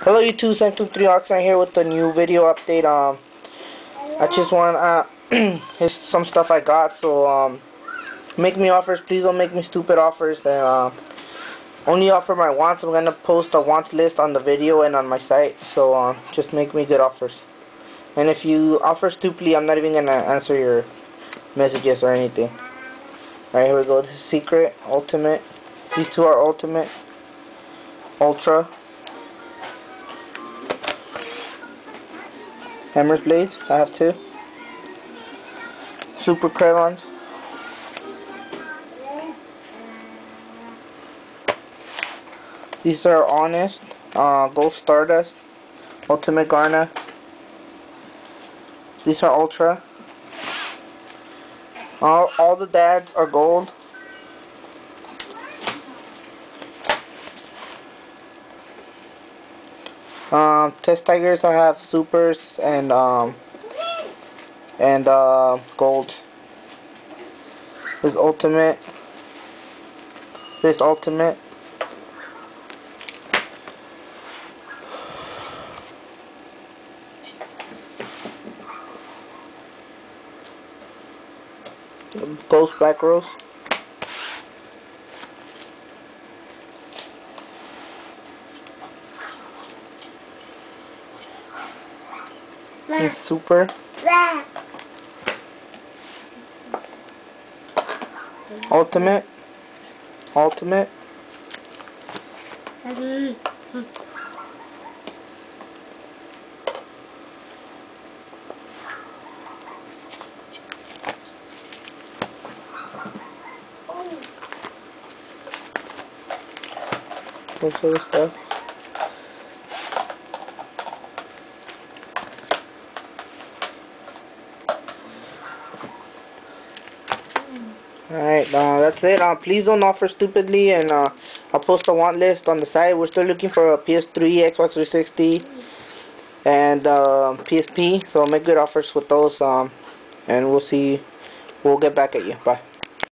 Hello YouTube, Sam23 Oxnard here with the new video update. I just want here's some stuff I got. So make me offers, please don't make me stupid offers. And only offer my wants. I'm gonna post a wants list on the video and on my site. So just make me good offers. And if you offer stupidly, I'm not even gonna answer your messages or anything. Alright, here we go. This is secret, ultimate. These two are ultimate, ultra. Hammer's blades, I have two. Super crayons. These are honest. Gold Stardust, Ultimate Garna. These are ultra. All the dads are gold. Test Tigers, I have supers and gold. This ultimate. This ultimate. Ghost Black Rose. This super. Ultimate. Ultimate. What's other stuff? Alright, that's it. Please don't offer stupidly, and I'll post a want list on the site. We're still looking for a PS3, Xbox 360, and PSP. So make good offers with those, and we'll get back at you. Bye.